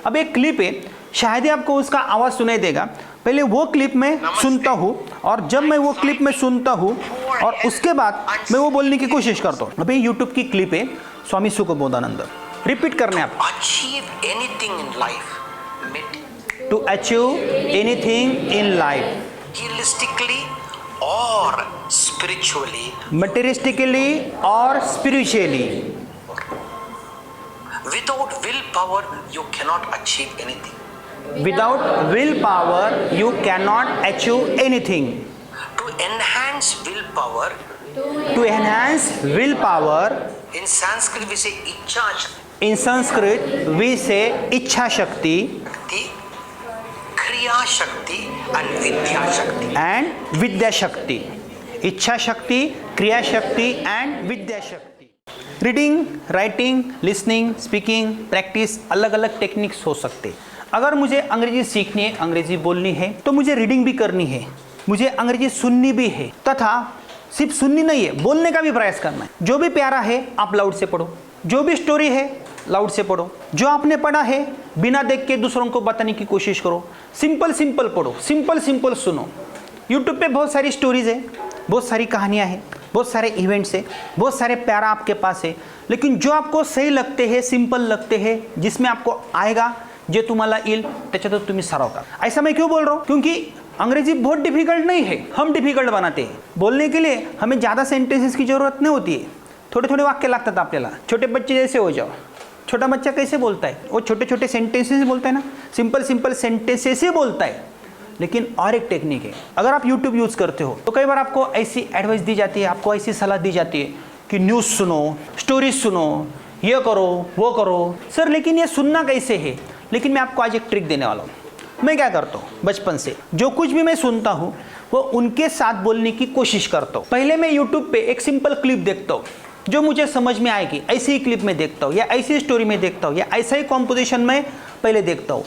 अब एक क्लिप है, शायद ही आपको उसका आवाज़ सुनाई देगा। पहले वो क्लिप मैं सुनता हूँ और जब मैं वो क्लिप में सुनता हूँ और उसके बाद मैं वो बोलने की कोशिश करता हूँ। अभी यूट्यूब की क्लिप है स्वामी सुखबोधानंद, रिपीट करने आप। Achieve anything in life, to achieve anything in life, materialistically or spiritually, materialistically or spiritually. without willpower you cannot achieve anything. Without will power you can not achieve anything. To enhance willpower, to enhance will power, in Sanskrit we say ichha in Sanskrit we say ichha shakti shakti, kriya shakti and vidya shakti. And vidya shakti. Ichha shakti, kriya shakti and vidya shakti. Reading, writing, listening, speaking, practice अलग अलग techniques हो सकते। अगर मुझे अंग्रेजी सीखनी है, अंग्रेजी बोलनी है, तो मुझे रीडिंग भी करनी है, मुझे अंग्रेजी सुननी भी है, तथा सिर्फ सुननी नहीं है, बोलने का भी प्रयास करना है। जो भी प्यारा है आप लाउड से पढ़ो, जो भी स्टोरी है लाउड से पढ़ो, जो आपने पढ़ा है बिना देख के दूसरों को बताने की कोशिश करो। सिंपल सिंपल पढ़ो, सिंपल सिंपल सुनो। यूट्यूब पे बहुत सारी स्टोरीज है, बहुत सारी कहानियाँ हैं, बहुत सारे इवेंट्स है, बहुत सारे प्यारा आपके पास है, लेकिन जो आपको सही लगते हैं, सिंपल लगते हैं, जिसमें आपको आएगा, जे तुम्हाला येईल त्याच्यात तुम्ही सराव करा। ऐसा मैं क्यों बोल रहा हूँ? क्योंकि अंग्रेजी बहुत डिफिकल्ट नहीं है, हम डिफिकल्ट बनाते हैं। बोलने के लिए हमें ज़्यादा सेंटेंसेस की ज़रूरत नहीं होती है, थोड़े थोड़े वाक्य लागतात आपल्याला। छोटे बच्चे जैसे हो जाओ, छोटा बच्चा कैसे बोलता है? वो छोटे छोटे सेंटेंसेस बोलता है ना, सिंपल सिंपल सेंटेंसेस ही बोलता है। लेकिन और एक टेक्निक है, अगर आप यूट्यूब यूज़ करते हो तो कई बार आपको ऐसी एडवाइस दी जाती है, आपको ऐसी सलाह दी जाती है कि न्यूज़ सुनो, स्टोरीज सुनो, ये करो वो करो। सर लेकिन ये सुनना कैसे है? लेकिन मैं आपको आज एक ट्रिक देने वाला हूँ। मैं क्या करता हूँ, बचपन से जो कुछ भी मैं सुनता हूँ वो उनके साथ बोलने की कोशिश करता हूँ। पहले मैं यूट्यूब पे एक सिंपल क्लिप देखता हूँ जो मुझे समझ में आएगी, ऐसी ही क्लिप में देखता हूँ या ऐसी स्टोरी में देखता हूँ या ऐसा ही कॉम्पोजिशन में पहले देखता हूँ,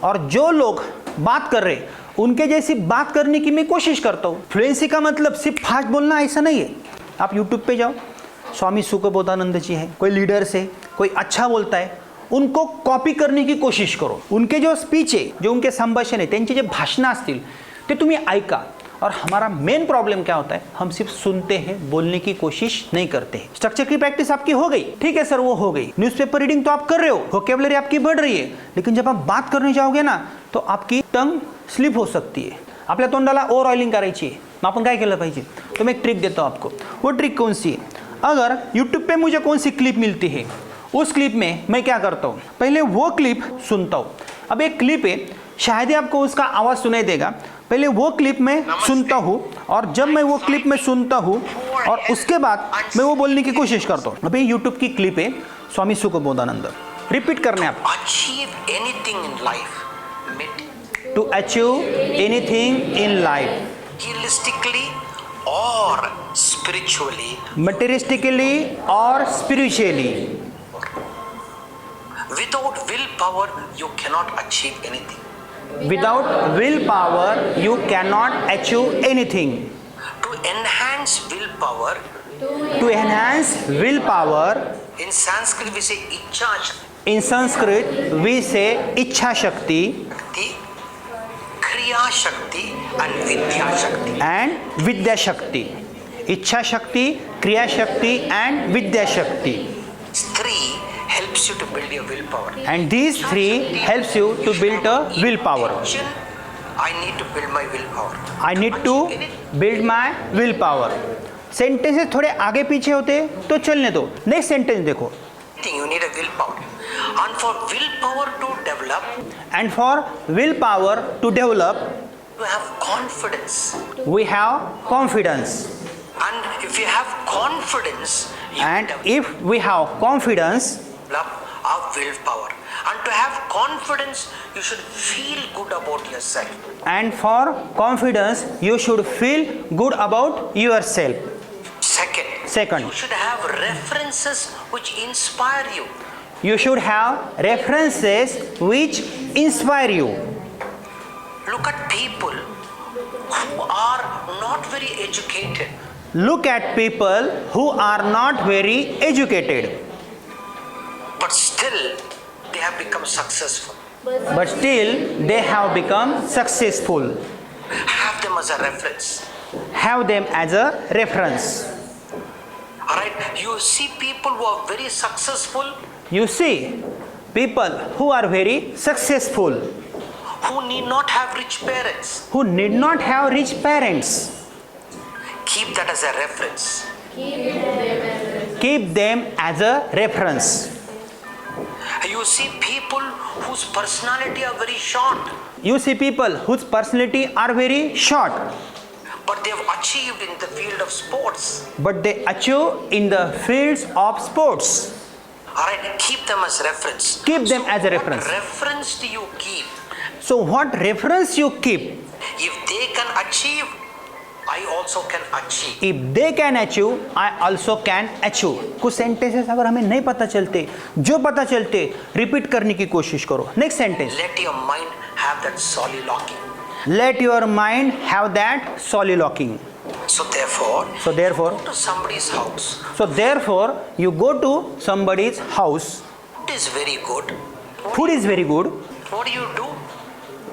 और जो लोग बात कर रहे उनके जैसी बात करने की मैं कोशिश करता हूँ। फ्लुएंसी का मतलब सिर्फ फास्ट बोलना ऐसा नहीं है। आप यूट्यूब पे जाओ, स्वामी सुखबोधानंद जी है, कोई लीडर्स है, कोई अच्छा बोलता है, उनको कॉपी करने की कोशिश करो। उनके जो स्पीच आहे, जो उनके संभाषण आहे, त्यांचे जे भाषणं असतील ते तुम्ही ऐका। और हमारा मेन प्रॉब्लम क्या होता है, हम सिर्फ सुनते हैं, बोलने की कोशिश नहीं करते हैं। स्ट्रक्चर की प्रैक्टिस आपकी हो गई, ठीक है सर, वो हो गई। न्यूज़पेपर रीडिंग तो आप कर रहे हो, वोकैबुलरी आपकी बढ़ रही है, लेकिन जब आप बात करने जाओगे ना तो आपकी टंग स्लिप हो सकती है। आपल्या तोंडाला ओव्हर ऑइलिंग करायची आहे, मग आपण काय केलं पाहिजे? तो मैं एक ट्रिक देता हूँ आपको। वो ट्रिक कौन सी है? अगर यूट्यूब पे मुझे कौन सी क्लिप मिलती है, उस क्लिप में मैं क्या करता हूँ, पहले वो क्लिप सुनता हूँ। अब एक क्लिप है, शायद ही आपको उसका आवाज़ सुनाई देगा। पहले वो क्लिप मैं सुनता हूँ और जब मैं वो क्लिप में सुनता हूँ और उसके बाद मैं वो बोलने की कोशिश करता हूँ। अभी यूट्यूब की क्लिप है स्वामी सुखबोधानंद, रिपीट करने आप। Achieve anything in life, to achieve anything in life, materialistically or spiritually, materialistically or spiritually. without willpower you cannot achieve anything. Without will power you can not achieve anything. To enhance willpower, to enhance will power, in Sanskrit we say ichha in Sanskrit we say ichha shakti shakti, kriya shakti and vidya shakti. And vidya shakti. Ichha shakti, kriya shakti and vidya शक्ति। Three helps you to build your willpower. And these three helps you to build a will power. I need to build my willpower. I need to build my will power. Sentences थोड़े आगे पीछे होते तो चलने दो। Next sentence देखो। You need a willpower. And for willpower to develop, and for will power to develop you have confidence. We have confidence. And if you have confidence, you and develop if we have confidence, a willpower. And to have confidence, you should feel good about yourself. and for confidence you should feel good about yourself. Second, you should have references which inspire you. You should have references which inspire you. Look at people who are not very educated. Look at people who are not very educated, But still they have become successful. but still they have become successful. Have them as a reference. Have them as a reference. Alright, you see people who are very successful, You see, people who are very successful, who need not have rich parents. who need not have rich parents, Keep that as a reference. keep them as a reference. You see people whose personality are very short, You see people whose personality are very short, but they have achieved in the field of sports. but they achieve in the fields of sports. Alright, keep them as reference. Keep them as a reference. What reference do you keep? So what reference you keep? If they can achieve, I also can achieve. If they can achieve, I also can achieve. कुछ sentences अगर हमें नहीं पता चलते, जो पता चलते repeat करने की कोशिश करो. Next sentence. Let your mind have that solilocking. Let your mind have that solilocking. So therefore, Therefore, go to somebody's house. you go to somebody's house. It is very good. Food is very good. What do you do?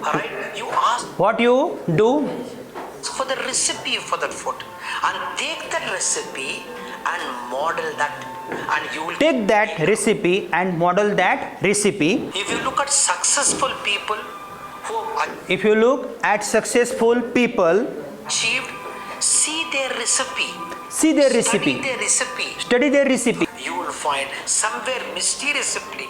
Alright, you ask What you do? for the recipe for that food and take that recipe and model that, and you will. Take that recipe and model that recipe. If you look at successful people who If you look at successful people, achieved, see their recipe. see their Study recipe, their recipe. study their recipe. You will find somewhere mysteriously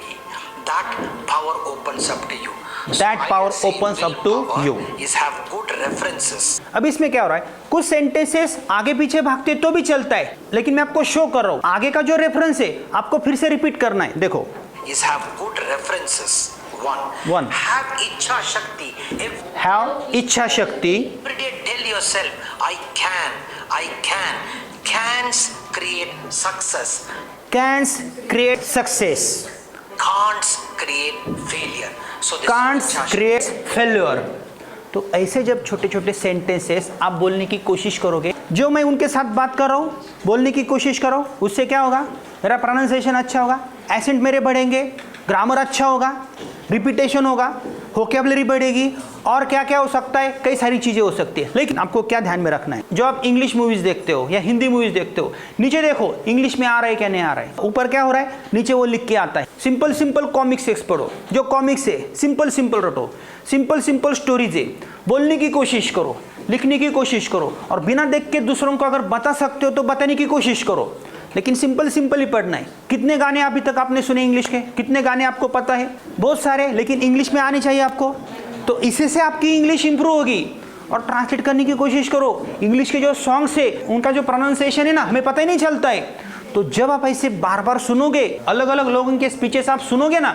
that power opens up to you. That I power can say opens up to willpower you. Is have good references. अब इसमें क्या हो रहा है, कुछ sentences आगे पीछे भागते तो भी चलता है, लेकिन मैं आपको शो कर रहा हूं आगे का जो रेफरेंस है आपको फिर से रिपीट करना है. देखो, Is have good references. One. Have ichha shakti. have इच्छा शक्ति. Every day tell yourself, I can. Cans create success. Cans create success. Can'ts create failure. So this Can't is ichha shakti. create failure. तो ऐसे जब छोटे छोटे sentences आप बोलने की कोशिश करोगे, जो मैं उनके साथ बात कर रहा हूँ बोलने की कोशिश करो, उससे क्या होगा, मेरा प्रोनाउंसिएशन अच्छा होगा, एसेंट मेरे बढ़ेंगे, ग्रामर अच्छा होगा, रिपीटेशन होगा, वोकैबुलरी बढ़ेगी, और क्या क्या हो सकता है, कई सारी चीज़ें हो सकती है. लेकिन आपको क्या ध्यान में रखना है, जो आप इंग्लिश मूवीज़ देखते हो या हिंदी मूवीज़ देखते हो, नीचे देखो इंग्लिश में आ रहा है क्या नहीं आ रहा है, ऊपर क्या हो रहा है, नीचे वो लिख के आता है. सिंपल कॉमिक्स पढ़ो, जो कॉमिक्स है सिंपल रटो, सिंपल स्टोरीज है, बोलने की कोशिश करो, लिखने की कोशिश करो, और बिना देख के दूसरों को अगर बता सकते हो तो बताने की कोशिश करो. लेकिन सिंपल ही पढ़ना है. कितने गाने अभी तक आपने सुने इंग्लिश के, कितने गाने आपको पता है, बहुत सारे, लेकिन इंग्लिश में आने चाहिए आपको. तो इसी से आपकी इंग्लिश इंप्रूव होगी. और ट्रांसलेट करने की कोशिश करो. इंग्लिश के जो सॉन्ग्स है उनका जो प्रोनाउंसिएशन है ना, हमें पता ही नहीं चलता है. तो जब आप ऐसे बार बार सुनोगे, अलग अलग लोगों के स्पीचेस आप सुनोगे ना,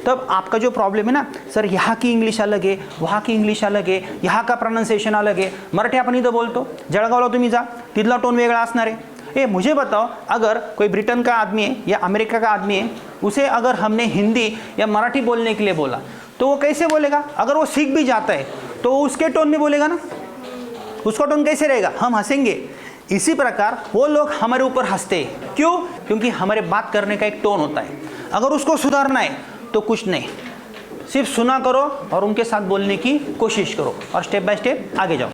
तब आपका जो प्रॉब्लेम है ना, सर यहाँ की इंग्लिश अलग है, वहाँ की इंग्लिश अलग आहे, यहाँ का प्रोनाउंसिएशन अलग आहे, मराठी आपण इथं बोलतो, जळगावला तुम्ही जा, तिथला टोन वेगळा असणार आहे. ए मुझे बताओ, अगर कोई ब्रिटेन का आदमी है या अमेरिका का आदमी है, उसे अगर हमने हिंदी या मराठी बोलने के लिए बोला तो वो कैसे बोलेगा. अगर वो सीख भी जाता है तो उसके टोन में बोलेगा ना, उसका टोन कैसे रहेगा, हम हंसेंगे. इसी प्रकार वो लोग हमारे ऊपर हंसते हैं. क्यों? क्योंकि हमारे बात करने का एक टोन होता है. अगर उसको सुधारना है तो कुछ नहीं, सिर्फ सुना करो और उनके साथ बोलने की कोशिश करो और स्टेप बाय स्टेप आगे जाओ.